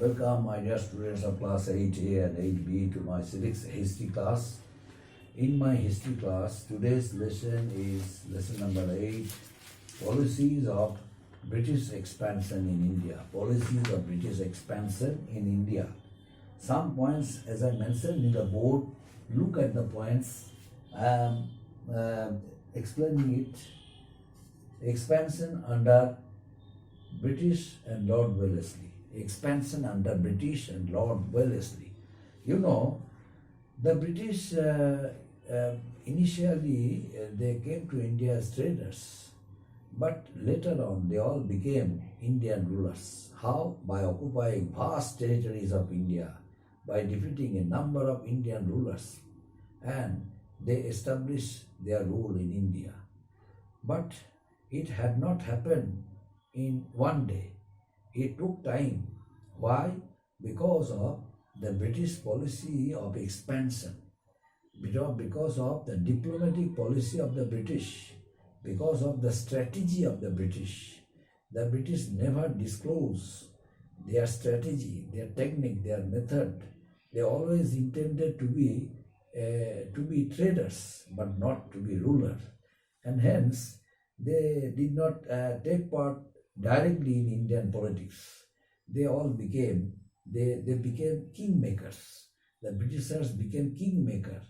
Welcome, my dear students of class 8A and 8B to my civics history class. In my history class, today's lesson is lesson number 8, Policies of British Expansion in India. Policies of British Expansion in India. Some points, as I mentioned in the board, look at the points. Explaining it. Expansion under British and Lord Wellesley. Expansion under British and Lord Wellesley. You know, the British initially they came to India as traders, but later on they all became Indian rulers. How? By occupying vast territories of India, by defeating a number of Indian rulers, and they established their rule in India. But it had not happened in one day. It took time. Why? Because of the British policy of expansion, because of the diplomatic policy of the British, because of the strategy of the British. The British never disclose their strategy, their technique, their method. They always intended to be traders, but not to be rulers, and hence they did not take part directly in Indian politics. They became kingmakers. The Britishers became kingmaker.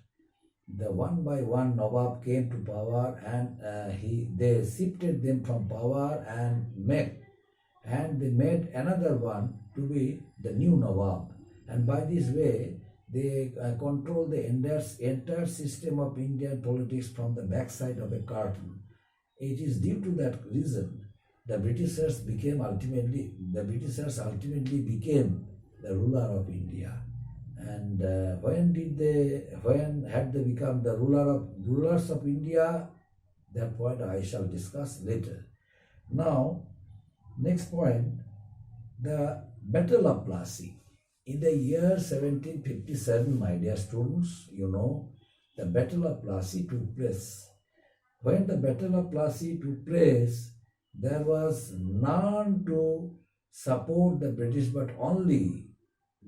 The one by one Nawab came to power, and they shifted them from power and they made another one to be the new Nawab. And by this way, they control the entire system of Indian politics from the backside of a curtain. It is due to that reason the Britishers ultimately became the ruler of India. And when had they become the rulers of India? That point I shall discuss later. Now, next point, the Battle of Plassey. In the year 1757, my dear students, you know, the Battle of Plassey took place. When the Battle of Plassey took place, there was none to support the British but only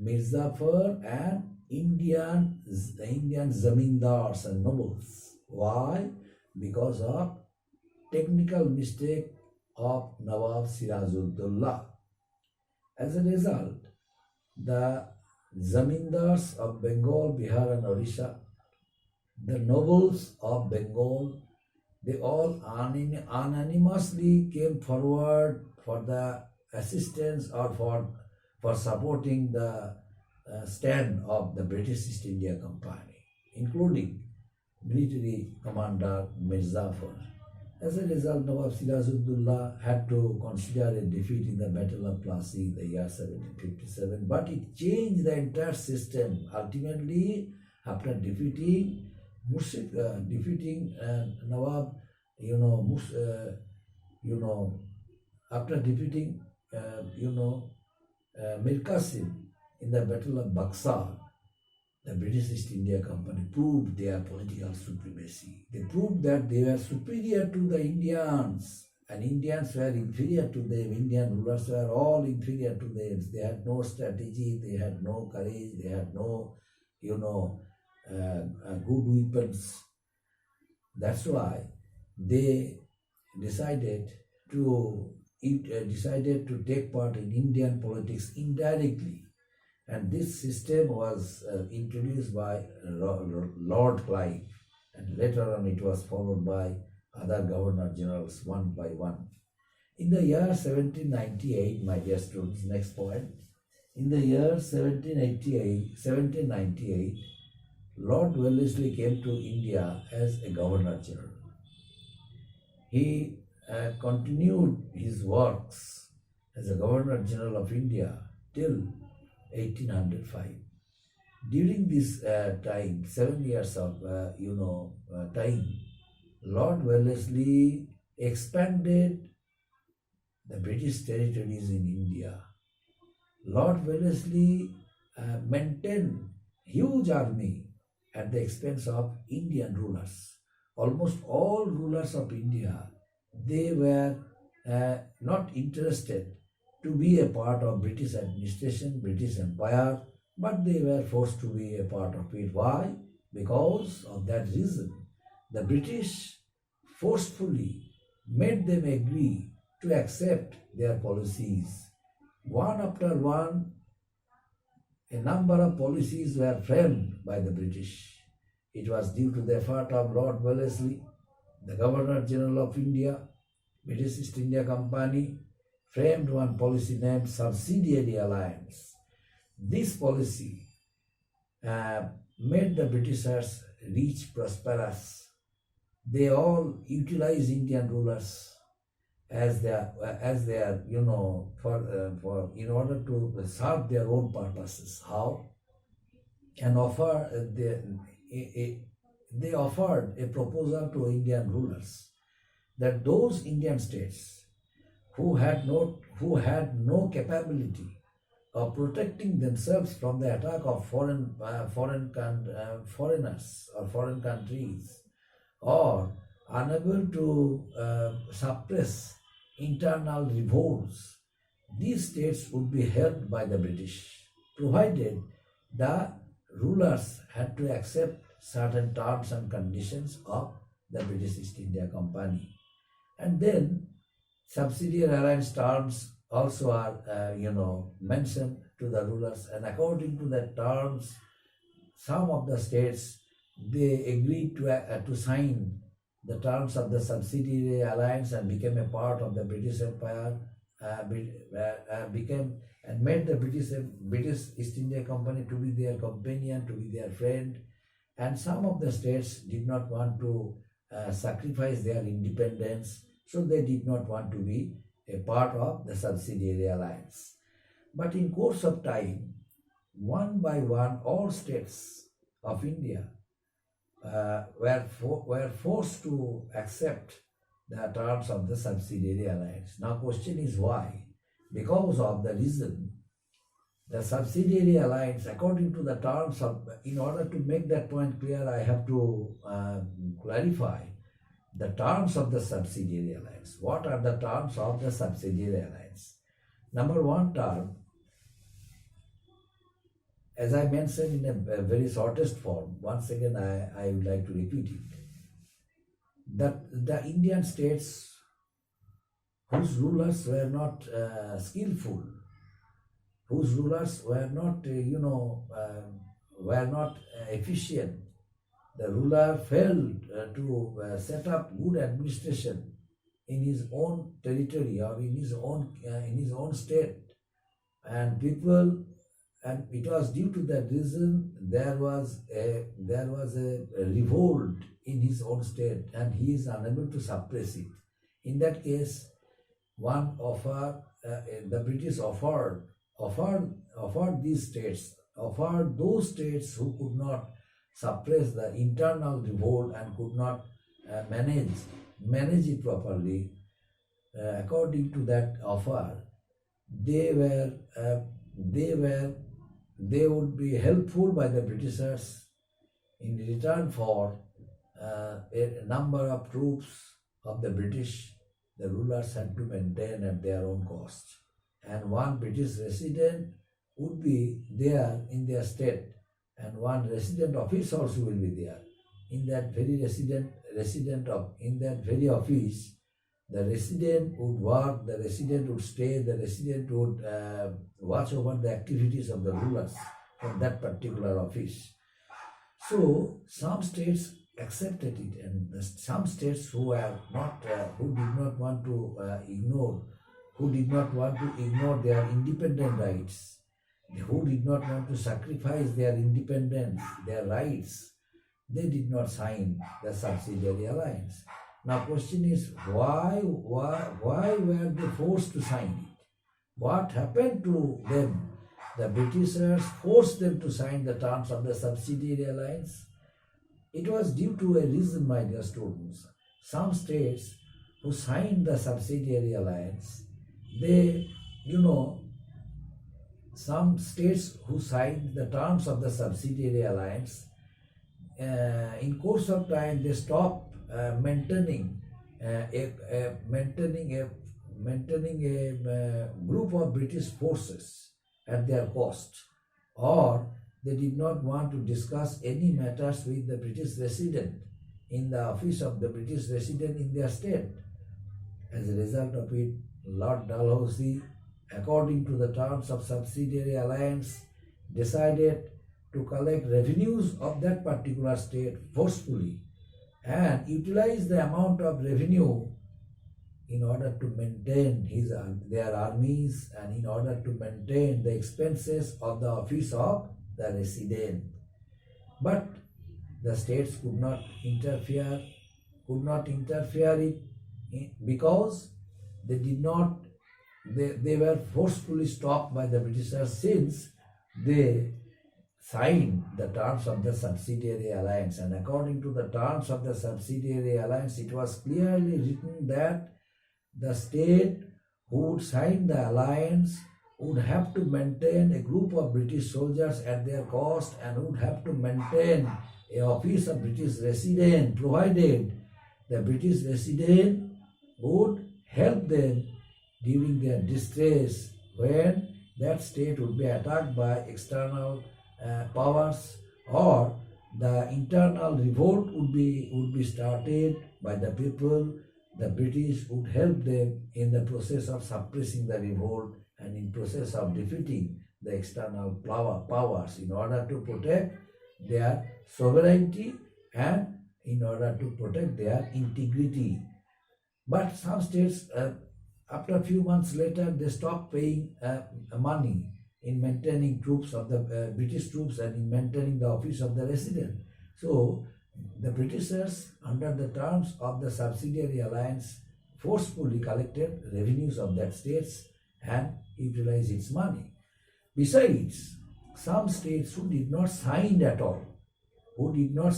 Mirzapur and the Indian zamindars and nobles. Why? Because of technical mistake of Nawab Sirajuddaulah. As a result, the zamindars of Bengal, Bihar and Orissa, the nobles of Bengal, they all unanimously came forward for the assistance or for supporting the stand of the British East India Company, including military commander Mirzapur. As a result, Nawab Sirajuddaulah had to consider a defeat in the Battle of Plassey in the year 1757, but it changed the entire system. Ultimately, after defeating Nawab, after defeating, Mir Qasim in the Battle of Buxar, the British East India Company proved their political supremacy. They proved that they were superior to the Indians, and Indians were inferior to them. Indian rulers were all inferior to them. They had no strategy, they had no courage, they had no, good weapons. That's why they decided to take part in Indian politics indirectly. And this system was introduced by Lord Clive, and later on it was followed by other governor generals one by one. In the year 1798, my dear students, next point, in the year 1798, Lord Wellesley came to India as a governor general. He continued his works as a governor general of India till 1805. During this time, 7 years of time, Lord Wellesley expanded the British territories in India. Lord Wellesley maintained huge army at the expense of Indian rulers. Almost all rulers of India, they were not interested to be a part of British administration, British Empire, but they were forced to be a part of it. Why? Because of that reason. The British forcefully made them agree to accept their policies. One after one, a number of policies were framed by the British. It was due to the effort of Lord Wellesley, the Governor General of India. British East India Company framed one policy named Subsidiary Alliance. This policy made the Britishers rich, prosperous. They all utilized Indian rulers as their for in order to serve their own purposes. How? And they offered a proposal to Indian rulers that those Indian states who had no capability of protecting themselves from the attack of foreigners or foreign countries, or unable to suppress internal revolts, these states would be helped by the British, provided the rulers had to accept certain terms and conditions of the British East India Company. And then subsidiary alliance terms also are mentioned to the rulers, and according to the terms, some of the states, they agreed to sign the terms of the subsidiary alliance and became a part of the British Empire, and made the British East India Company to be their companion, to be their friend. And some of the states did not want to sacrifice their independence, so they did not want to be a part of the subsidiary alliance. But in course of time, one by one, all states of India were forced to accept the terms of the subsidiary alliance. Now question is why? Because of the reason, the subsidiary alliance, according to the terms of, in order to make that point clear, I have to clarify the terms of the subsidiary alliance. What are the terms of the subsidiary alliance? Number one term, as I mentioned in a very shortest form, once again I would like to repeat it, that the Indian states whose rulers were not skillful, whose rulers were not, efficient, the ruler failed to set up good administration in his own territory or in his own state, and it was due to that reason there was a revolt in his own state, and he is unable to suppress it. In that case, the British offered those states who could not suppress the internal revolt and could not manage it properly. According to that offer, they would be helpful by the Britishers in return for a number of troops of the British. The rulers had to maintain at their own cost, and one British resident would be there in their state, and one resident office also will be there. In that very in that very office, the resident would work, the resident would stay, the resident would watch over the activities of the rulers from that particular office. So some states accepted it, and some states who did not want to ignore their independent rights, who did not want to sacrifice their independence, their rights, they did not sign the subsidiary alliance. Now question is, why were they forced to sign it? What happened to them? The Britishers forced them to sign the terms of the subsidiary alliance. It was due to a reason, my dear students. Some states who signed the subsidiary alliance, some states who signed the terms of the subsidiary alliance, in course of time they stopped maintaining a maintaining a group of British forces at their cost, or they did not want to discuss any matters with the British resident in the office of the British resident in their state. As a result of it, Lord Dalhousie, according to the terms of subsidiary alliance, decided to collect revenues of that particular state forcefully and utilize the amount of revenue in order to maintain their armies and in order to maintain the expenses of the office of the resident. But the states could not interfere because they were forcefully stopped by the Britishers since they signed the terms of the subsidiary alliance. And according to the terms of the subsidiary alliance, it was clearly written that the state who would sign the alliance would have to maintain a group of British soldiers at their cost and would have to maintain an office of British resident, provided the British resident would help them during their distress when that state would be attacked by external powers, or the internal revolt would be started by the people. The British would help them in the process of suppressing the revolt and in process of defeating the external powers in order to protect their sovereignty and in order to protect their integrity. But some states, after a few months later, they stopped paying money in maintaining troops of the British troops and in maintaining the office of the resident. So the Britishers, under the terms of the subsidiary alliance, forcefully collected revenues of that states and utilized its money. Besides, some states who did not sign at all, who did not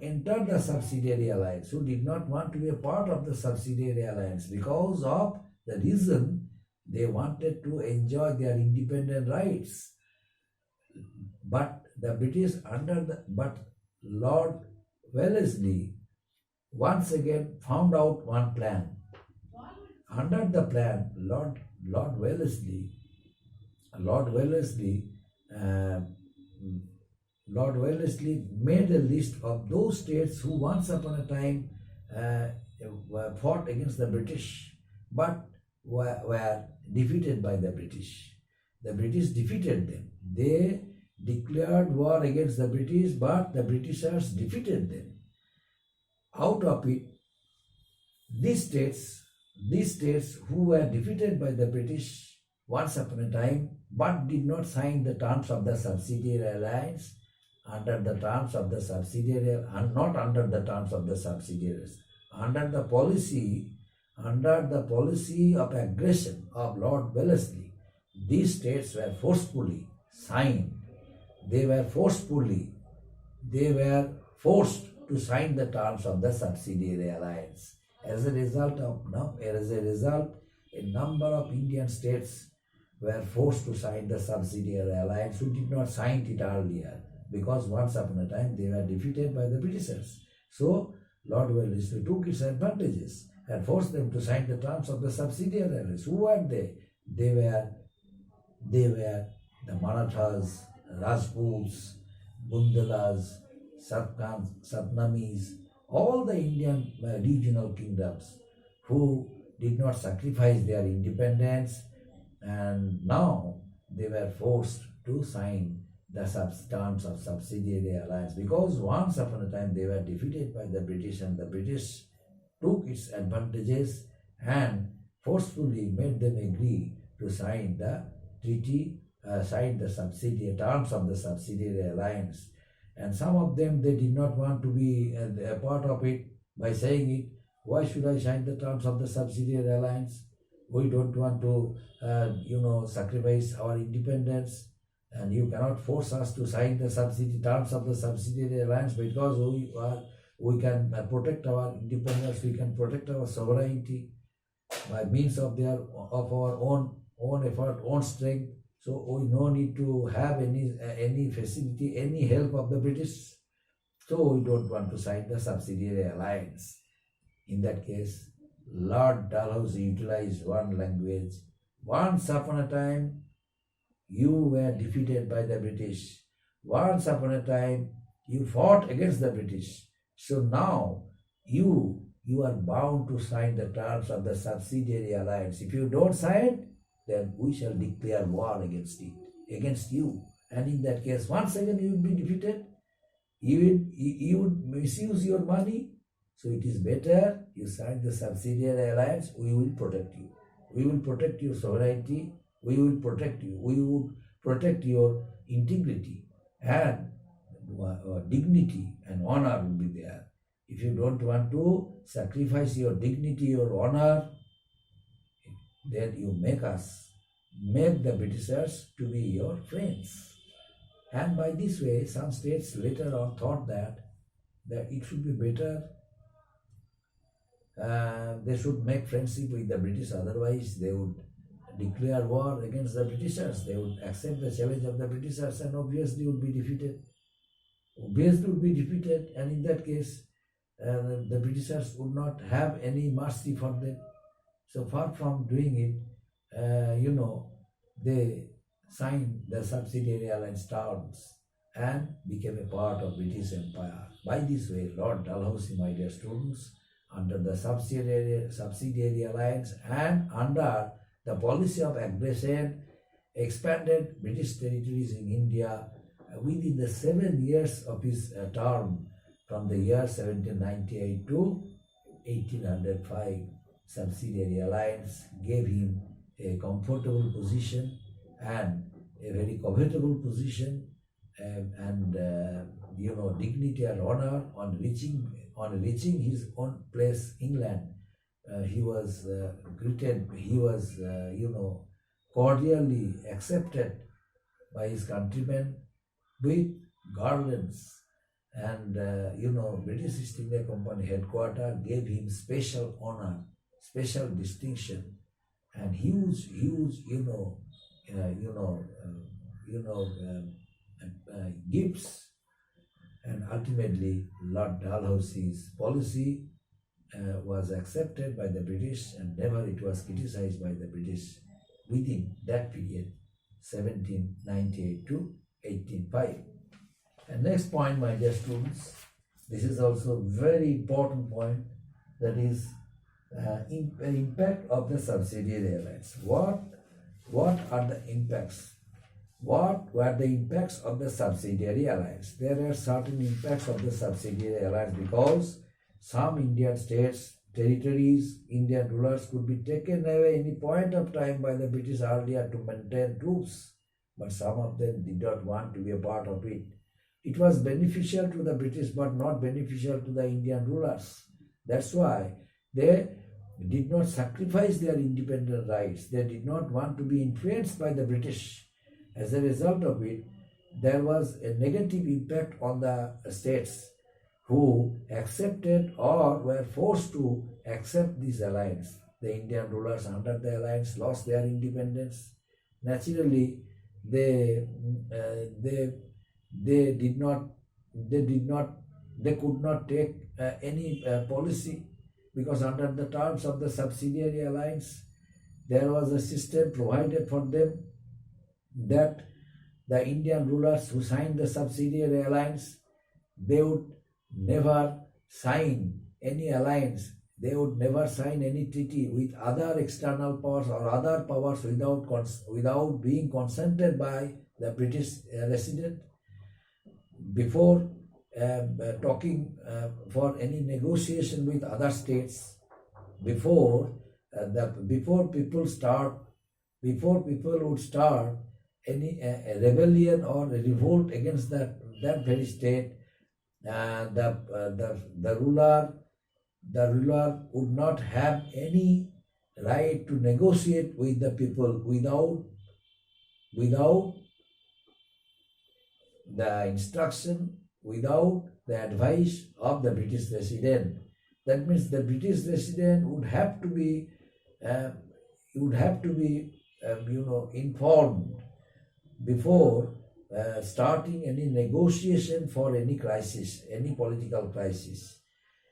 enter the subsidiary alliance, who did not want to be a part of the subsidiary alliance because of the reason they wanted to enjoy their independent rights. But the British but Lord Wellesley once again found out one plan. Under the plan, Lord Wellesley made a list of those states who once upon a time fought against the British but were defeated by the British. The British defeated them. They declared war against the British, but the Britishers defeated them. Out of it, these states who were defeated by the British once upon a time but did not sign the terms of the subsidiary alliance, under the terms of the subsidiary, and not under the terms of the subsidiaries, under the policy of aggression of Lord Wellesley, these states were forcefully signed. They were forced to sign the terms of the subsidiary alliance. As a result, a number of Indian states were forced to sign the subsidiary alliance who did not sign it earlier, because once upon a time they were defeated by the Britishers. So Lord Wellesley took its advantages and forced them to sign the terms of the subsidiary alliance. Who were they? They were the Marathas, Rajputs, Bundelas, Satnamis, all the Indian regional kingdoms who did not sacrifice their independence, and now they were forced to sign the terms of subsidiary alliance, because once upon a time they were defeated by the British, and the British took its advantages and forcefully made them agree to sign the treaty, sign the terms of the subsidiary alliance. And some of them, they did not want to be a part of it by saying it, why should I sign the terms of the subsidiary alliance? We don't want to, sacrifice our independence, and you cannot force us to sign the terms of the subsidiary alliance, because we can protect our independence, we can protect our sovereignty by means of our own effort, own strength. So we no need to have any facility, any help of the British. So we don't want to sign the subsidiary alliance. In that case, Lord Dalhousie utilized one language. Once upon a time, you were defeated by the British. Once upon a time, you fought against the British. So now you are bound to sign the terms of the subsidiary alliance. If you don't sign, then we shall declare war against it, against you. And in that case, once again you will be defeated. You would misuse your money. So it is better you sign the subsidiary alliance. We will protect you. We will protect your sovereignty. We will protect you. We will protect your integrity and dignity and honor will be there. If you don't want to sacrifice your dignity, your honor, then you make the Britishers to be your friends. And by this way, some states later on thought that it should be better, they should make friendship with the British, otherwise they would declare war against the Britishers. They would accept the challenge of the Britishers and obviously would be defeated. And in that case, the Britishers would not have any mercy for them. So far from doing it, they signed the subsidiary alliance terms and became a part of British Empire. By this way, Lord Dalhousie, my dear students, under the subsidiary alliance and under the policy of aggression, expanded British territories in India within the 7 years of his term from the year 1798 to 1805. Subsidiary alliance gave him a comfortable position and a very covetable position and dignity and honor. On reaching his own place, England, he was greeted. He was cordially accepted by his countrymen with garlands, and British East India Company headquarters gave him special honor, special distinction, and huge gifts. And ultimately, Lord Dalhousie's policy was accepted by the British, and never it was criticized by the British within that period, 1798 to 1805. And next point, my dear students, this is also a very important point, that is impact of the subsidiary alliance. What are the impacts? What were the impacts of the subsidiary alliance? There are certain impacts of the subsidiary alliance because some Indian states, territories, Indian rulers could be taken away any point of time by the British earlier to maintain troops, but some of them did not want to be a part of it. It was beneficial to the British but not beneficial to the Indian rulers. That's why they did not sacrifice their independent rights. They did not want to be influenced by the British. As a result of it, there was a negative impact on the states who accepted or were forced to accept this alliance. The Indian rulers under the alliance lost their independence. Naturally, they could not take any policy, because under the terms of the subsidiary alliance, there was a system provided for them that the Indian rulers who signed the subsidiary alliance, they would never sign any alliance. They would never sign any treaty with other external powers or other powers without being consented by the British resident. Before talking for any negotiation with other states, before people would start any rebellion or a revolt against that very state, the ruler would not have any right to negotiate with the people without the instruction, without the advice of the British resident. That means the British resident would have to be informed before starting any negotiation for any crisis, any political crisis.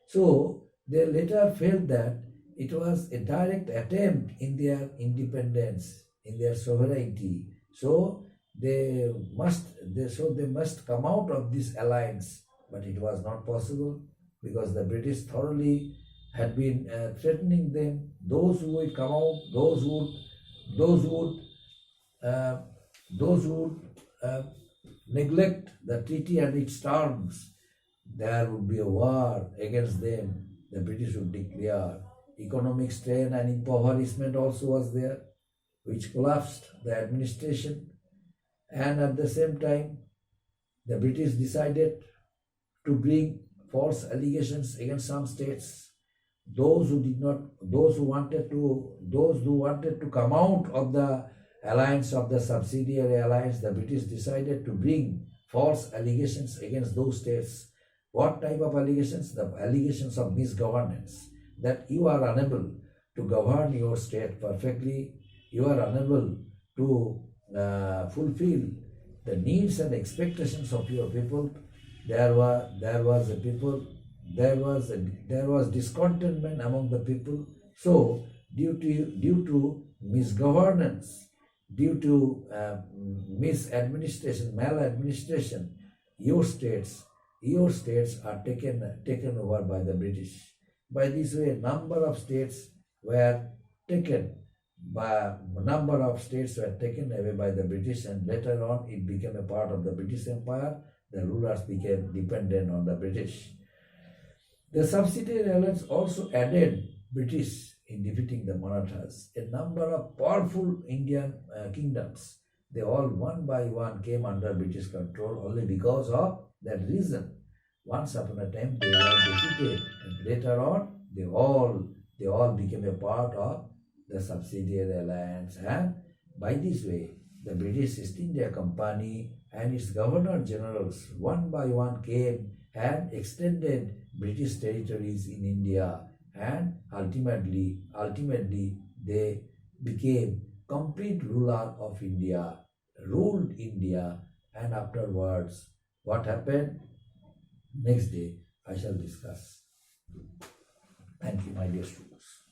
So they later felt that it was a direct attempt in their independence, in their sovereignty. So they must come out of this alliance, but it was not possible because the British thoroughly had been threatening them. Those who would come out, those who would uh, those who neglect the treaty and its terms, there would be a war against them. The British would declare. Economic strain and impoverishment also was there, which collapsed the administration. And at the same time, the British decided to bring false allegations against some states. Those who wanted to come out of the alliance, of the subsidiary alliance, the British decided to bring false allegations against those states. What type of allegations? The allegations of misgovernance, that you are unable to govern your state perfectly, you are unable to fulfill the needs and expectations of your people. There was discontentment among the people. So due to misgovernance, due to maladministration, your states are taken over by the British. By this way, number of states were taken away by the British, and later on it became a part of the British Empire. The rulers became dependent on the British. The subsidiary alliance also aided British in defeating the Marathas. A number of powerful Indian kingdoms, they all one by one came under British control only because of that reason. Once upon a time they were defeated, and later on they all became a part of the subsidiary alliance. And by this way, the British East India Company and its governor generals one by one came and extended British territories in India, and ultimately they became complete ruler of India, ruled India. And afterwards, what happened? Next day I shall discuss. Thank you, my dear students.